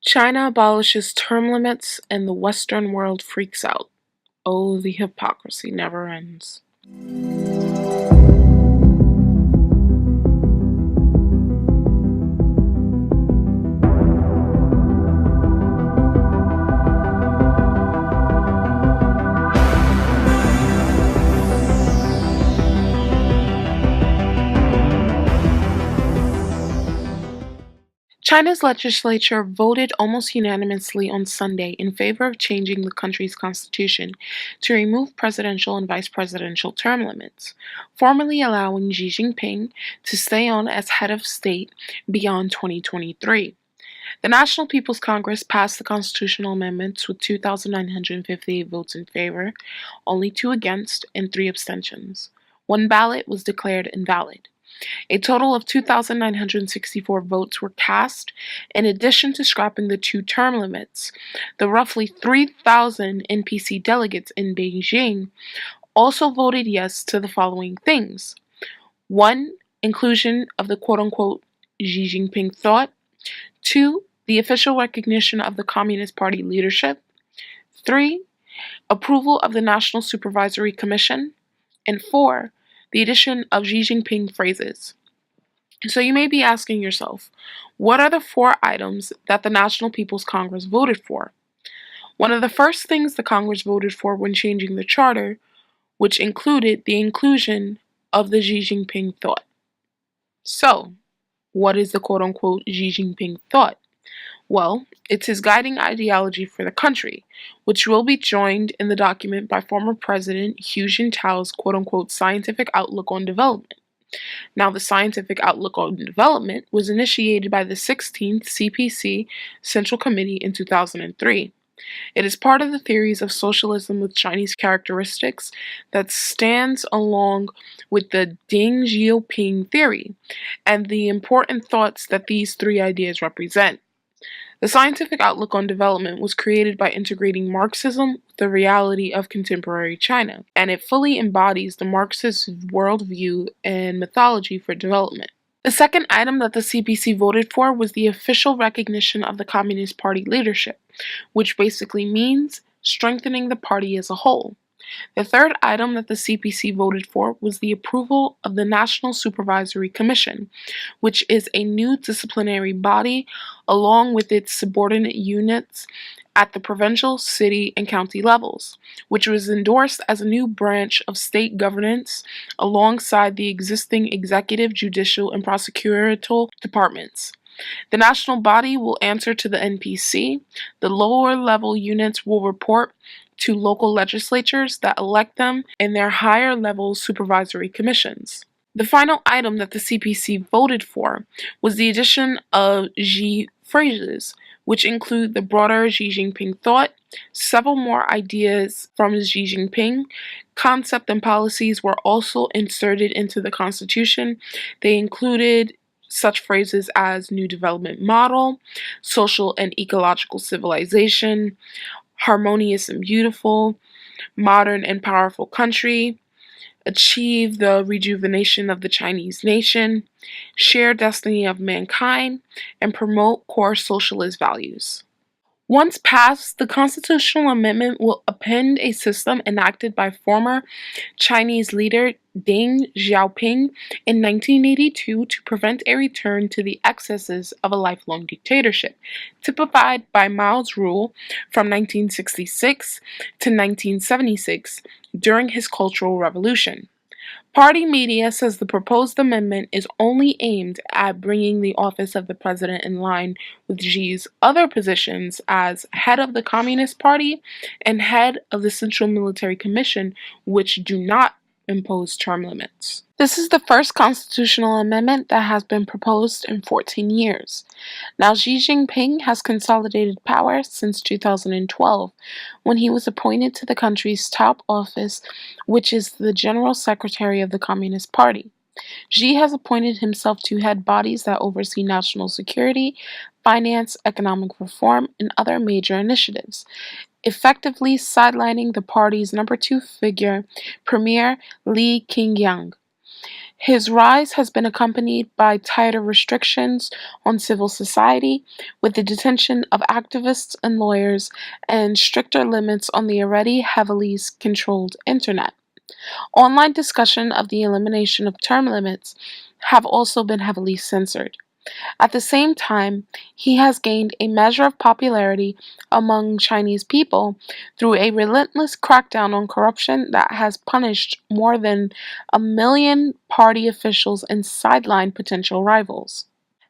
China abolishes term limits and the Western world freaks out. Oh, the hypocrisy never ends. China's legislature voted almost unanimously on Sunday in favor of changing the country's constitution to remove presidential and vice presidential term limits, formally allowing Xi Jinping to stay on as head of state beyond 2023. The National People's Congress passed the constitutional amendments with 2,958 votes in favor, only 2 against, and 3 abstentions. One ballot was declared invalid. A total of 2,964 votes were cast, in addition to scrapping the 2 term limits. The roughly 3,000 NPC delegates in Beijing also voted yes to the following things: 1. Inclusion of the quote-unquote Xi Jinping Thought. 2. The official recognition of the Communist Party leadership. 3. Approval of the National Supervisory Commission. And 4. The addition of Xi Jinping phrases. So you may be asking yourself, what are the 4 items that the National People's Congress voted for? One of the first things the Congress voted for when changing the charter, which included the inclusion of the Xi Jinping Thought. So, what is the quote-unquote Xi Jinping Thought? Well, it's his guiding ideology for the country, which will be joined in the document by former President Hu Jintao's quote-unquote scientific outlook on development. Now, the scientific outlook on development was initiated by the 16th CPC Central Committee in 2003. It is part of the theories of socialism with Chinese characteristics that stands along with the Deng Xiaoping theory and the important thoughts that these 3 ideas represent. The scientific outlook on development was created by integrating Marxism with the reality of contemporary China, and it fully embodies the Marxist worldview and mythology for development. The second item that the CPC voted for was the official recognition of the Communist Party leadership, which basically means strengthening the party as a whole. The third item that the CPC voted for was the approval of the National Supervisory Commission, which is a new disciplinary body along with its subordinate units at the provincial, city, and county levels, which was endorsed as a new branch of state governance alongside the existing executive, judicial, and prosecutorial departments. The national body will answer to the NPC. The lower level units will report to local legislatures that elect them and their higher level supervisory commissions. The final item that the CPC voted for was the addition of Xi phrases, which include the broader Xi Jinping thought, several more ideas from Xi Jinping. Concept and policies were also inserted into the Constitution. They included such phrases as new development model, social and ecological civilization, harmonious and beautiful, modern and powerful country, achieve the rejuvenation of the Chinese nation, share destiny of mankind, and promote core socialist values. Once passed, the constitutional amendment will append a system enacted by former Chinese leader Deng Xiaoping in 1982 to prevent a return to the excesses of a lifelong dictatorship, typified by Mao's rule from 1966 to 1976 during his Cultural Revolution. Party media says the proposed amendment is only aimed at bringing the office of the president in line with Xi's other positions as head of the Communist Party and head of the Central Military Commission, which do not impose term limits. This is the first constitutional amendment that has been proposed in 14 years. Now, Xi Jinping has consolidated power since 2012, when he was appointed to the country's top office, which is the General Secretary of the Communist Party. Xi has appointed himself to head bodies that oversee national security, finance, economic reform, and other major initiatives, effectively sidelining the party's number 2 figure, Premier Li Qingyang. His rise has been accompanied by tighter restrictions on civil society, with the detention of activists and lawyers, and stricter limits on the already heavily controlled internet. Online discussion of the elimination of term limits have also been heavily censored. At the same time, he has gained a measure of popularity among Chinese people through a relentless crackdown on corruption that has punished more than 1 million party officials and sidelined potential rivals.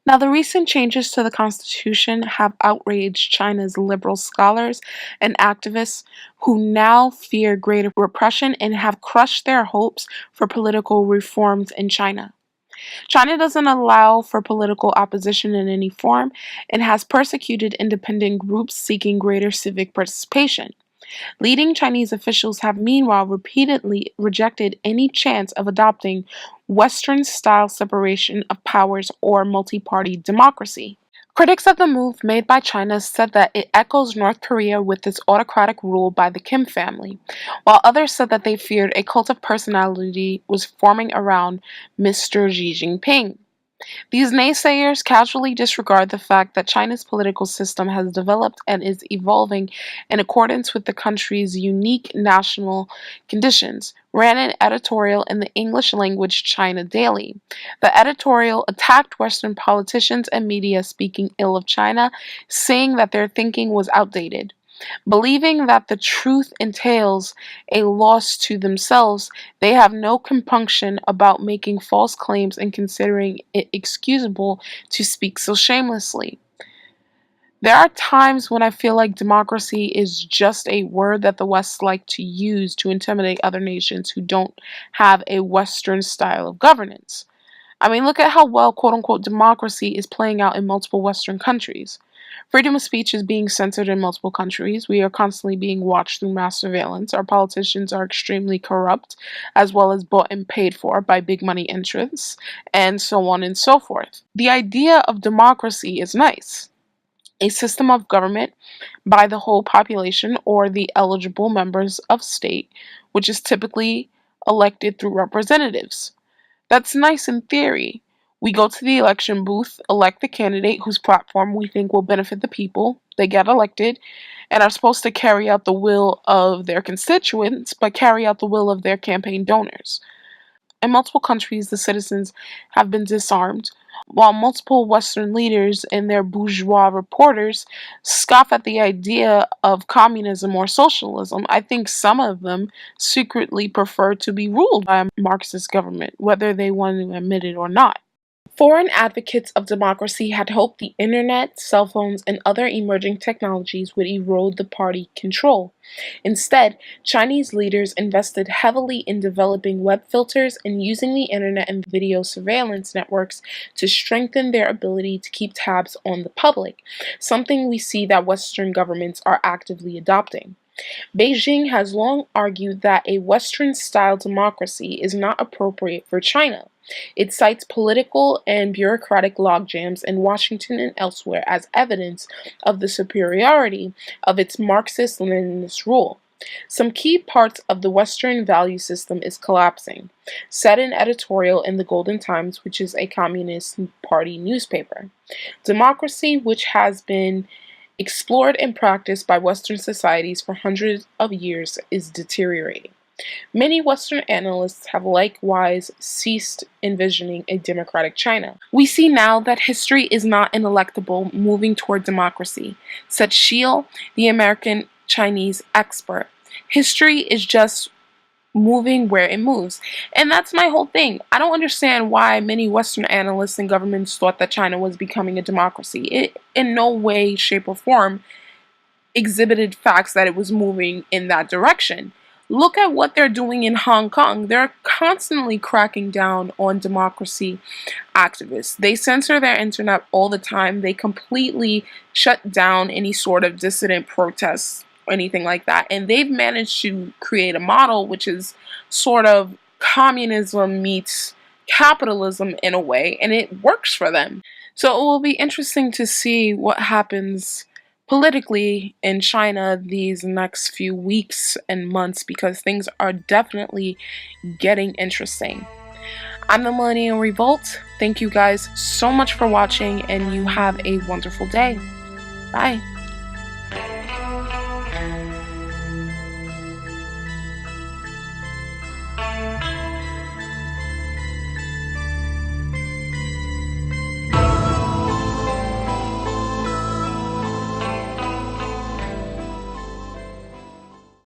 Now, the recent changes to the constitution have outraged China's liberal scholars and activists who now fear greater repression and have crushed their hopes for political reforms in China. China doesn't allow for political opposition in any form and has persecuted independent groups seeking greater civic participation. Leading Chinese officials have meanwhile repeatedly rejected any chance of adopting Western-style separation of powers or multi-party democracy. Critics of the move made by China said that it echoes North Korea with its autocratic rule by the Kim family, while others said that they feared a cult of personality was forming around Mr. Xi Jinping. These naysayers casually disregard the fact that China's political system has developed and is evolving in accordance with the country's unique national conditions. Ran an editorial in the English language China Daily. The editorial attacked Western politicians and media speaking ill of China, saying that their thinking was outdated. Believing that the truth entails a loss to themselves, they have no compunction about making false claims and considering it excusable to speak so shamelessly. There are times when I feel like democracy is just a word that the West like to use to intimidate other nations who don't have a Western style of governance. I mean, look at how well quote unquote democracy is playing out in multiple Western countries. Freedom of speech is being censored in multiple countries. We are constantly being watched through mass surveillance. Our politicians are extremely corrupt, as well as bought and paid for by big money interests, and so on and so forth. The idea of democracy is nice. A system of government by the whole population or the eligible members of state, which is typically elected through representatives. That's nice in theory. We go to the election booth, elect the candidate whose platform we think will benefit the people. They get elected and are supposed to carry out the will of their constituents, but carry out the will of their campaign donors. In multiple countries, the citizens have been disarmed, while multiple Western leaders and their bourgeois reporters scoff at the idea of communism or socialism. I think some of them secretly prefer to be ruled by a Marxist government, whether they want to admit it or not. Foreign advocates of democracy had hoped the internet, cell phones, and other emerging technologies would erode the party control. Instead, Chinese leaders invested heavily in developing web filters and using the internet and video surveillance networks to strengthen their ability to keep tabs on the public, something we see that Western governments are actively adopting. Beijing has long argued that a Western-style democracy is not appropriate for China. It cites political and bureaucratic logjams in Washington and elsewhere as evidence of the superiority of its Marxist-Leninist rule. Some key parts of the Western value system is collapsing, said an editorial in the Golden Times, which is a Communist Party newspaper. Democracy, which has been explored and practiced by Western societies for hundreds of years, is deteriorating. Many Western analysts have likewise ceased envisioning a democratic China. We see now that history is not ineluctable moving toward democracy, said Shiel, the American Chinese expert. History is just moving where it moves. And that's my whole thing. I don't understand why many Western analysts and governments thought that China was becoming a democracy. It in no way, shape, or form exhibited facts that it was moving in that direction. Look at what they're doing in Hong Kong. They're constantly cracking down on democracy activists. They censor their internet all the time. They completely shut down any sort of dissident protests or anything like that. And they've managed to create a model which is sort of communism meets capitalism in a way, and it works for them. So it will be interesting to see what happens politically in China these next few weeks and months, because things are definitely getting interesting. I'm the Millennial Revolt. Thank you guys so much for watching, and you have a wonderful day. Bye.